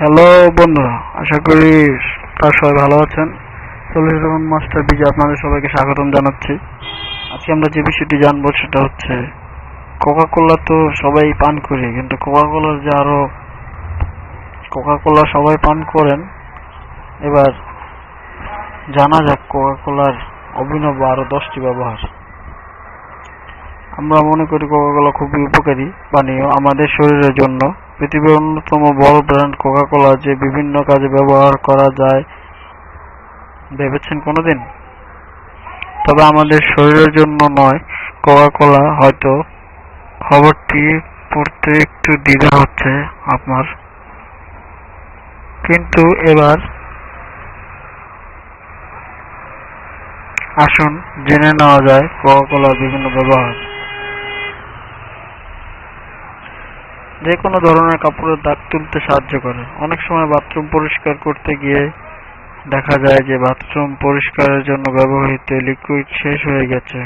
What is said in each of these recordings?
Hello বন্ধুরা, আশা করি তার সবাই ভালো আছেন। সলিউশন মাস্টার বিজে আপনাদের সবাইকে স্বাগতম জানাচ্ছি। আজকে আমরা যে বিষয়টি জানবো সেটা হচ্ছে কোকা কোলা। তো সবাই পান করি, কিন্তু কোকা কোলার যে আরো কোকা কোলা সবাই পান করেন, এবার জানা যাক কোকা কোলার অভিনব আরো 10টি ব্যবহার। আমরা মনে করি কোকা কোলা খুবই উপকারী পানীয় আমাদের শরীরের জন্য। পৃথিবীর অন্যতম বড় ব্র্যান্ড কোকা কোলা যে বিভিন্ন কাজে ব্যবহার করা যায় ভেবেছেন কোনোদিন? তবে আমাদের শরীরের জন্য নয়। কোকা কোলা হয়তো খবরটি পড়তে একটু দ্বিধা হচ্ছে আপনার, কিন্তু এবার আসুন জেনে নেওয়া যায় কোকা কোলার বিভিন্ন ব্যবহার। যে কোনো ধরনের কাপড়ের দাগ তুলতে সাহায্য করে। অনেক সময় বাথরুম পরিষ্কার করতে গিয়ে দেখা যায় যে বাথরুম পরিষ্কারের জন্য ব্যবহৃত লিকুইড শেষ হয়ে গেছে।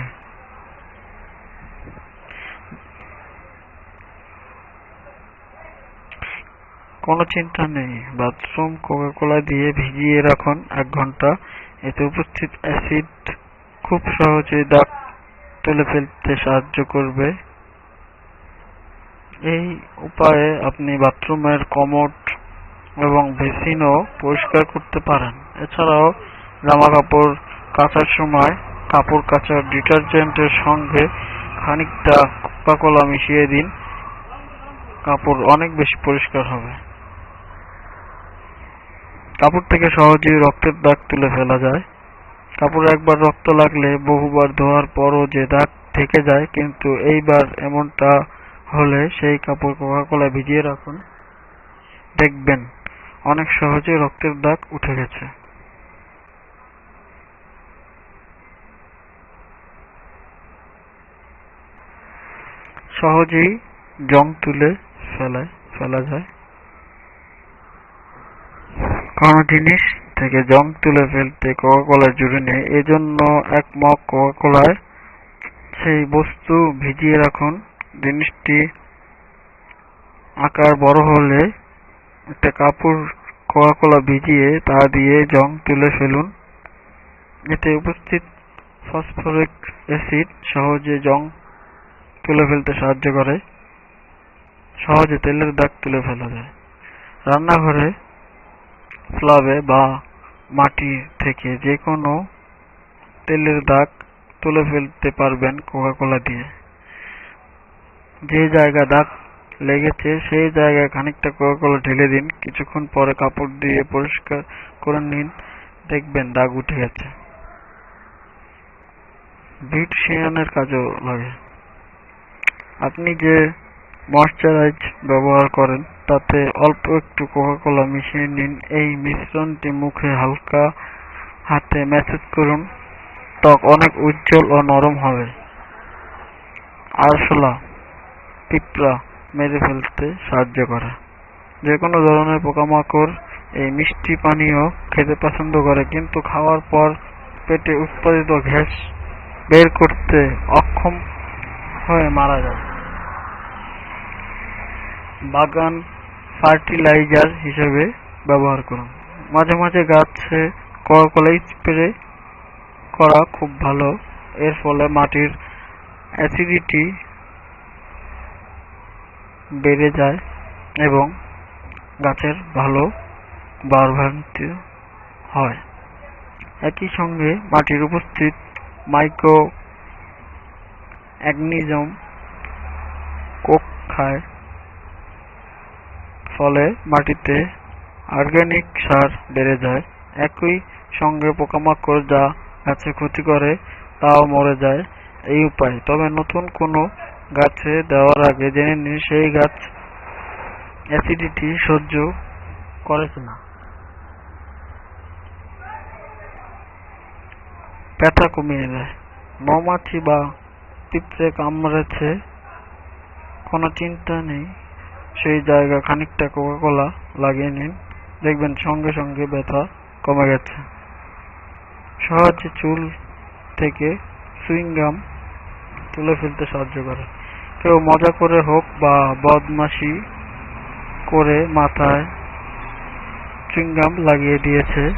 কোনো চিন্তা নেই, বাথরুম কোকা কোলা দিয়ে ভিজিয়ে রাখুন 1 ঘন্টা। এতে উপস্থিত অ্যাসিড খুব সহজেই দাগ তুলে ফেলতে সাহায্য করবে। এই উপায়ে আপনি বাথরুমের কমোড এবং বেসিনও পরিষ্কার করতে পারেন। এছাড়াও জামাকাপড় কাচার সময় কাপড় কাচার ডিটারজেন্টের সঙ্গে খানিকটা কোকা কোলা মিশিয়ে দিন, কাপড় অনেক বেশি পরিষ্কার হবে। কাপড় থেকে সহজেই রক্তের দাগ তুলে ফেলা যায়। কাপড়ে একবার রক্ত লাগলে বহুবার ধোয়ার পরও যে দাগ থেকে যায়, কিন্তু এইবার এমনটা হলে সেই কাপড় কোকা কোলা ভিজিয়ে রাখুন, দেখবেন অনেক সহজেই রক্তের দাগ উঠে গেছে। সহজেই জং তুলে ফেলা যায়। কোনো জিনিস থেকে জং তুলে ফেলতে কোকা কোলার জরুরি নেই, এজন্য 1 মগ কোকা কোলায় সেই বস্তু ভিজিয়ে রাখুন। জিনিসটি আকার বড় হলে একটা কাপড় কোকা কোলা ভিজিয়ে তা দিয়ে জং তুলে ফেলুন। এতে উপস্থিত ফসফরিক অ্যাসিড সহজে জং তুলে ফেলতে সাহায্য করে। সহজে তেলের দাগ তুলে ফেলা যায়। রান্নাঘরে স্ল্যাবে বা মাটি থেকে যে কোনো তেলের দাগ তুলে ফেলতে পারবেন কোকা কোলা দিয়ে। যে জায়গায় দাগ লেগেছে সেই জায়গায় খানিকটা কোকা কোলা ঢেলে দিন, কিছুক্ষণ পরে কাপড় দিয়ে পরিষ্কার করে নিন, দেখবেন দাগ উঠে গেছে। বিট শিরানোর কাজেও লাগে। আপনি যে ময়শ্চারাইজ ব্যবহার করেন তাতে অল্প একটু কোকা কোলা মিশিয়ে নিন। এই মিশ্রণটি মুখে হালকা হাতে ম্যাসাজ করুন, ত্বক অনেক উজ্জ্বল ও নরম হবে। আরশোলা পিঁপড়া মেরে ফেলতে সাহায্য করে। যে কোনো ধরনের পোকামাকড় এই মিষ্টি পানীয় খেতে পছন্দ করে, কিন্তু খাওয়ার পর পেটে উৎপাদিত গ্যাস বের করতে অক্ষম হয়ে মারা যায়। বাগান ফার্টিলাইজার হিসেবে ব্যবহার করুন। মাঝে মাঝে গাছে কোকা কোলা স্প্রে করা খুব ভালো। এর ফলে মাটির অ্যাসিডিটি বেড়ে যায় এবং গাছের ভালো বর্ধনও হয়। একই সঙ্গে মাটির উপস্থিত মাইক্রো অর্গানিজম কোক খায়, ফলে মাটিতে অর্গানিক সার বেড়ে যায়। একই সঙ্গে পোকামাকড় যা গাছে ক্ষতি করে তাও মরে যায় এই উপায়ে। তবে নতুন কোনো গাছে দেওয়ার আগে জেনে নিন সেই গাছ অ্যাসিডিটি সহ্য করে কিনা। ব্যথা কমিয়ে দেয়। মৌমাছি বা পিঁপড়ে কামড়েছে, কোনো চিন্তা নেই, সেই জায়গায় খানিকটা কোকা কোলা লাগিয়ে নিন, দেখবেন সঙ্গে সঙ্গে ব্যথা কমে গেছে। সহজে চুল থেকে সুইংগাম তুলে ফেলতে সাহায্য করে। কেউ মজা করে হোক বা বদমাশি করে মাথায় চুইংগাম লাগিয়ে দিয়েছে।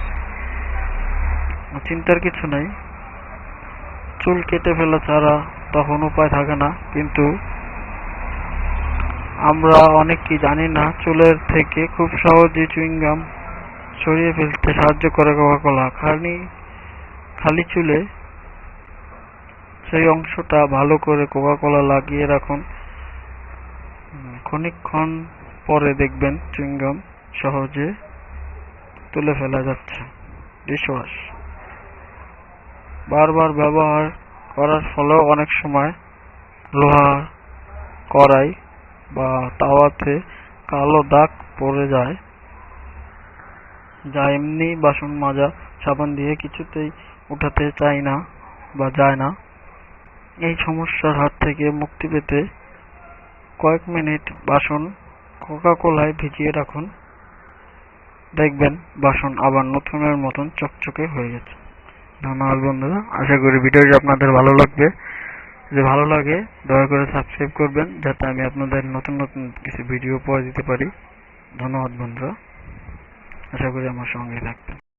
চিন্তার কিছু নাই, চুল কেটে ফেলা ছাড়া তখন উপায় থাকে না। কিন্তু আমরা অনেকেই জানি না চুলের থেকে খুব সহজে চুইংগাম সরিয়ে ফেলতে সাহায্য করে কোকা-কোলা। খালি চুলে সেই অংশটা ভালো করে কোকা-কোলা লাগিয়ে রাখুন। খানিকক্ষণ পরে দেখবেন চুইংগাম সহজে তুলে ফেলা যাচ্ছে। ডিশওয়াশ বারবার ব্যবহার করার ফলেও অনেক সময় লোহা, কড়াই বা তাওয়াতে কালো দাগ পড়ে যায়, যা এমনি বাসন মাজা সাবান দিয়ে কিছুতেই উঠাতে চায় না বা যায় না। এই সমস্যার হাত থেকে মুক্তি পেতে কয়েক মিনিট বাসন কোকা-কোলায় ভিজিয়ে রাখুন। দেখবেন বাসন আবার নতুনের মতন চকচকে হয়ে গেছে। ধন্যবাদ বন্ধুরা, আশা করি ভিডিওটি আপনাদের ভালো লাগবে। যদি ভালো লাগে দয়া করে সাবস্ক্রাইব করবেন, যাতে আমি আপনাদের নতুন নতুন কিছু ভিডিও উপহার দিতে পারি। ধন্যবাদ বন্ধুরা, আশা করি আমার সঙ্গে থাকবেন।